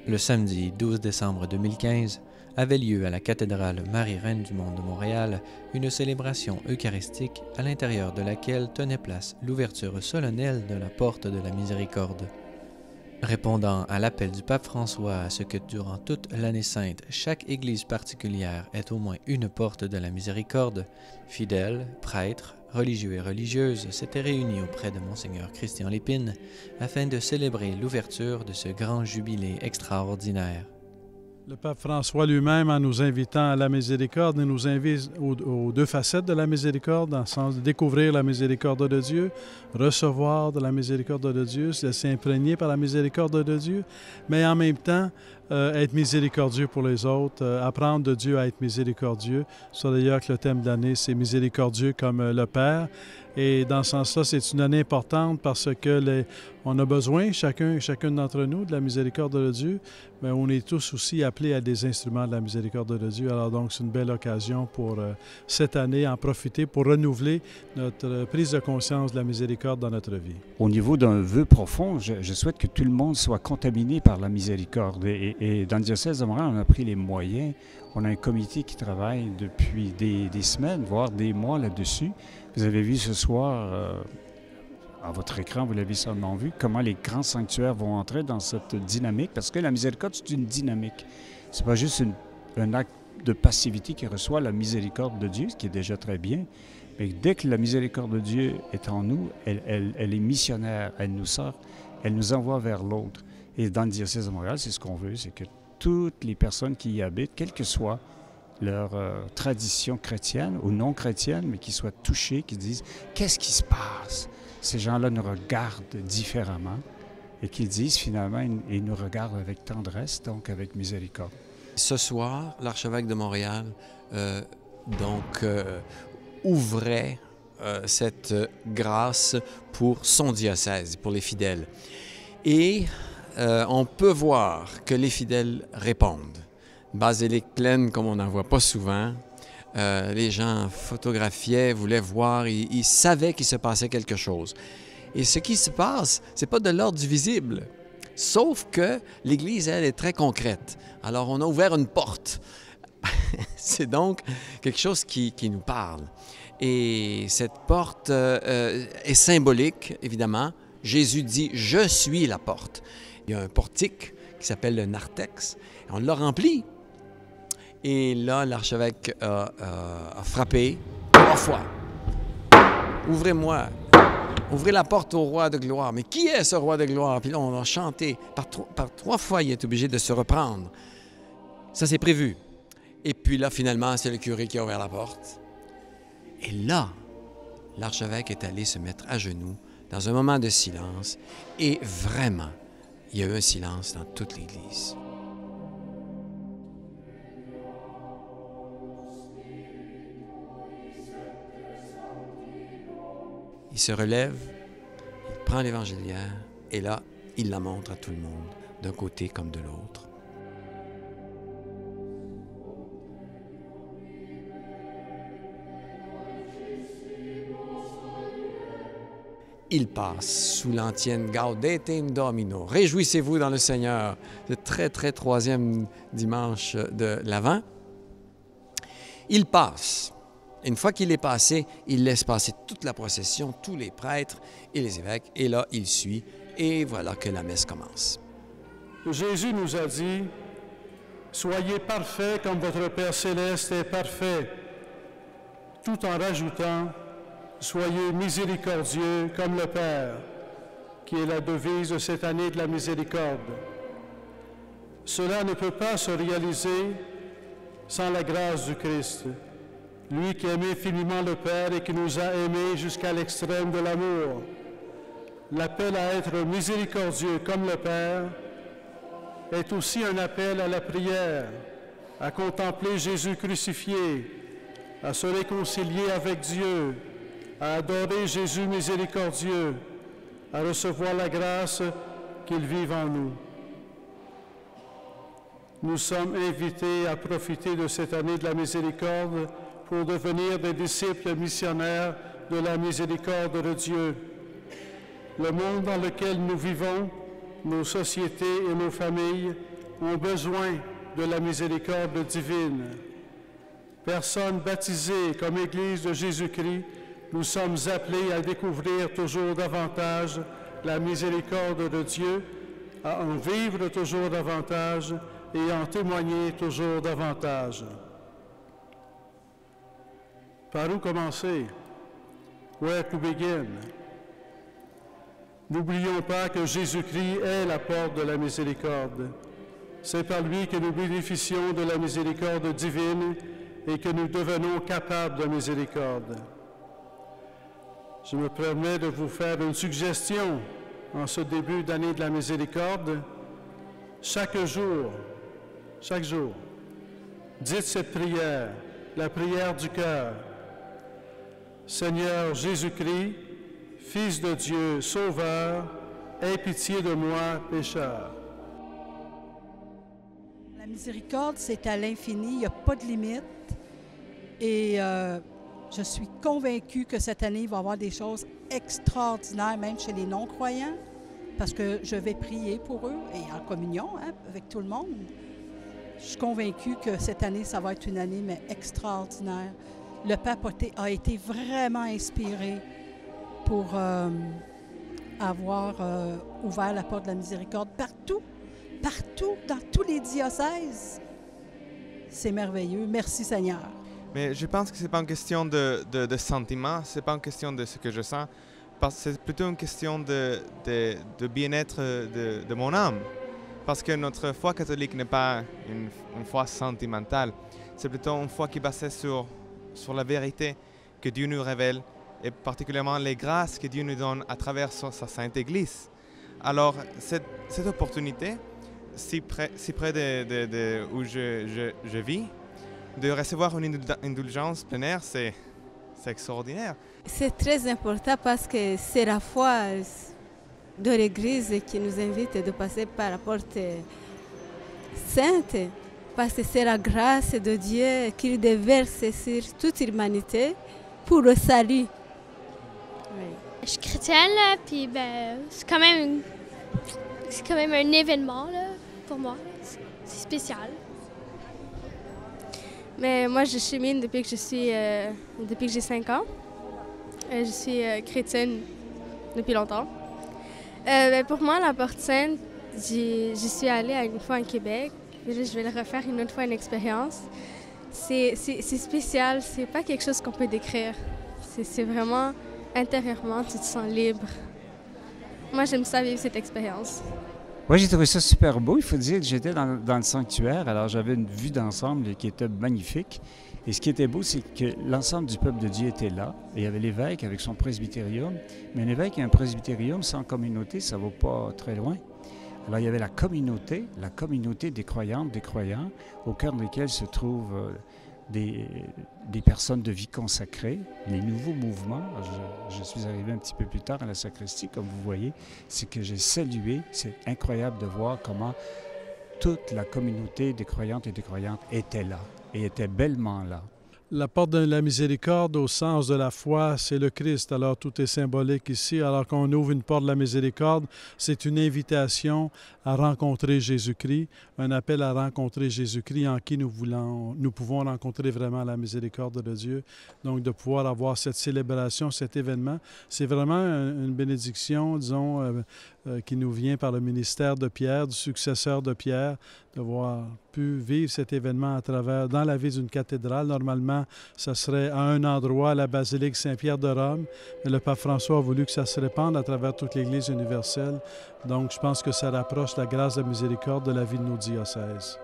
Le samedi 12 décembre 2015 avait lieu à la cathédrale Marie-Reine du Monde de Montréal une célébration eucharistique à l'intérieur de laquelle tenait place l'ouverture solennelle de la porte de la miséricorde. Répondant à l'appel du pape François à ce que durant toute l'année sainte, chaque église particulière ait au moins une porte de la miséricorde, fidèles, prêtres, religieux et religieuses s'étaient réunis auprès de Monseigneur Christian Lépine afin de célébrer l'ouverture de ce grand jubilé extraordinaire. Le pape François lui-même, en nous invitant à la miséricorde, nous invite aux deux facettes de la miséricorde, dans le sens de découvrir la miséricorde de Dieu, recevoir de la miséricorde de Dieu, se laisser imprégner par la miséricorde de Dieu, mais en même temps, être miséricordieux pour les autres, apprendre de Dieu à être miséricordieux. C'est d'ailleurs que le thème de l'année, c'est miséricordieux comme le Père. Et dans ce sens-là, c'est une année importante parce que on a besoin, chacun d'entre nous, de la miséricorde de Dieu, mais on est tous aussi appelés à des instruments de la miséricorde de Dieu. Alors donc, c'est une belle occasion pour cette année en profiter pour renouveler notre prise de conscience de la miséricorde dans notre vie. Au niveau d'un vœu profond, je souhaite que tout le monde soit contaminé par la miséricorde. Et dans le diocèse de Montréal, on a pris les moyens. On a un comité qui travaille depuis des semaines, voire des mois là-dessus. Vous avez vu ce soir, à votre écran, vous l'avez sûrement vu, comment les grands sanctuaires vont entrer dans cette dynamique, parce que la miséricorde, c'est une dynamique. C'est pas juste un acte de passivité qui reçoit la miséricorde de Dieu, ce qui est déjà très bien, mais dès que la miséricorde de Dieu est en nous, elle est missionnaire, elle nous sort, elle nous envoie vers l'autre. Et dans le diocèse de Montréal, c'est ce qu'on veut, c'est que toutes les personnes qui y habitent, quelle que soit leur tradition chrétienne ou non chrétienne, mais qui soient touchés, qui disent « Qu'est-ce qui se passe? » Ces gens-là nous regardent différemment et qui disent finalement, ils nous regardent avec tendresse, donc avec miséricorde. Ce soir, l'archevêque de Montréal ouvrait cette grâce pour son diocèse, pour les fidèles. Et on peut voir que les fidèles répondent. Basilique pleine comme on n'en voit pas souvent. Les gens photographiaient, voulaient voir, ils savaient qu'il se passait quelque chose. Et ce qui se passe, c'est pas de l'ordre du visible. Sauf que l'Église, elle, est très concrète. Alors, on a ouvert une porte. C'est donc quelque chose qui nous parle. Et cette porte est symbolique, évidemment. Jésus dit « Je suis la porte ». Il y a un portique qui s'appelle le narthex. On l'a rempli. Et là, l'archevêque a frappé 3 fois. « Ouvrez-moi, ouvrez la porte au roi de gloire. » Mais qui est ce roi de gloire? Puis là, on a chanté. Par 3 fois, il est obligé de se reprendre. Ça, c'est prévu. Et puis là, finalement, c'est le curé qui a ouvert la porte. Et là, l'archevêque est allé se mettre à genoux dans un moment de silence. Et vraiment, il y a eu un silence dans toute l'Église. Il se relève, il prend l'évangéliaire et là, il la montre à tout le monde, d'un côté comme de l'autre. Il passe sous l'antienne Gaudete Domino. Réjouissez-vous dans le Seigneur. Le très 3e dimanche de l'Avent. Il passe. Une fois qu'il est passé, il laisse passer toute la procession, tous les prêtres et les évêques. Et là, il suit. Et voilà que la messe commence. Jésus nous a dit, « Soyez parfaits comme votre Père céleste est parfait. » Tout en rajoutant, « Soyez miséricordieux comme le Père », qui est la devise de cette année de la miséricorde. Cela ne peut pas se réaliser sans la grâce du Christ. Lui qui aime infiniment le Père et qui nous a aimés jusqu'à l'extrême de l'amour. L'appel à être miséricordieux comme le Père est aussi un appel à la prière, à contempler Jésus crucifié, à se réconcilier avec Dieu, à adorer Jésus miséricordieux, à recevoir la grâce qu'il vive en nous. Nous sommes invités à profiter de cette année de la miséricorde pour devenir des disciples missionnaires de la miséricorde de Dieu. Le monde dans lequel nous vivons, nos sociétés et nos familles ont besoin de la miséricorde divine. Personnes baptisées comme Église de Jésus-Christ, nous sommes appelés à découvrir toujours davantage la miséricorde de Dieu, à en vivre toujours davantage et en témoigner toujours davantage. Par où commencer? Where to begin? N'oublions pas que Jésus-Christ est la porte de la miséricorde. C'est par lui que nous bénéficions de la miséricorde divine et que nous devenons capables de miséricorde. Je me permets de vous faire une suggestion en ce début d'année de la miséricorde. Chaque jour, dites cette prière, la prière du cœur. Seigneur Jésus-Christ, Fils de Dieu, Sauveur, aie pitié de moi, pécheur. La miséricorde, c'est à l'infini, il n'y a pas de limite. Et je suis convaincue que cette année, il va y avoir des choses extraordinaires, même chez les non-croyants, parce que je vais prier pour eux et en communion avec tout le monde. Je suis convaincue que cette année, ça va être une année mais extraordinaire. Le pape a été vraiment inspiré pour avoir ouvert la porte de la miséricorde partout, dans tous les diocèses. C'est merveilleux. Merci Seigneur. Mais je pense que ce n'est pas une question de sentiment, ce n'est pas une question de ce que je sens, parce que c'est plutôt une question de bien-être de mon âme. Parce que notre foi catholique n'est pas une foi sentimentale, c'est plutôt une foi qui est basée sur la vérité que Dieu nous révèle et particulièrement les grâces que Dieu nous donne à travers sa Sainte Église. Alors, cette opportunité, si près de où je vis, de recevoir une indulgence pleinaire, c'est extraordinaire. C'est très important parce que c'est la foi de l'Église qui nous invite de passer par la porte sainte, parce que c'est la grâce de Dieu qu'il déverse sur toute l'humanité pour le salut. Oui. Je suis chrétienne, là, puis c'est quand même un événement là, pour moi. C'est spécial. Mais moi, je chemine depuis que j'ai 5 ans. Je suis chrétienne depuis longtemps. Pour moi, la porte sainte, j'y suis allée une fois en Québec. Puis là, je vais le refaire une autre fois, une expérience. C'est spécial, c'est pas quelque chose qu'on peut décrire. C'est vraiment, intérieurement, tu te sens libre. Moi, j'aime ça vivre cette expérience. Oui, j'ai trouvé ça super beau. Il faut dire que j'étais dans le sanctuaire, alors j'avais une vue d'ensemble qui était magnifique. Et ce qui était beau, c'est que l'ensemble du peuple de Dieu était là. Et il y avait l'évêque avec son presbytérium. Mais un évêque et un presbytérium sans communauté, ça ne va pas très loin. Alors il y avait la communauté des croyantes, des croyants, au cœur desquels se trouvent des personnes de vie consacrée, les nouveaux mouvements. Je suis arrivé un petit peu plus tard à la sacristie, comme vous voyez, c'est que j'ai salué. C'est incroyable de voir comment toute la communauté des croyantes et des croyantes était là, et était bellement là. La porte de la miséricorde, au sens de la foi, c'est le Christ. Alors, tout est symbolique ici. Alors qu'on ouvre une porte de la miséricorde, c'est une invitation à rencontrer Jésus-Christ, un appel à rencontrer Jésus-Christ en qui nous pouvons rencontrer vraiment la miséricorde de Dieu. Donc, de pouvoir avoir cette célébration, cet événement, c'est vraiment une bénédiction, disons, qui nous vient par le ministère de Pierre, du successeur de Pierre, d'avoir pu vivre cet événement dans la vie d'une cathédrale. Normalement, ça serait à un endroit, à la basilique Saint-Pierre de Rome, mais le pape François a voulu que ça se répande à travers toute l'Église universelle. Donc, je pense que ça rapproche la grâce de miséricorde de la vie de nos diocèses.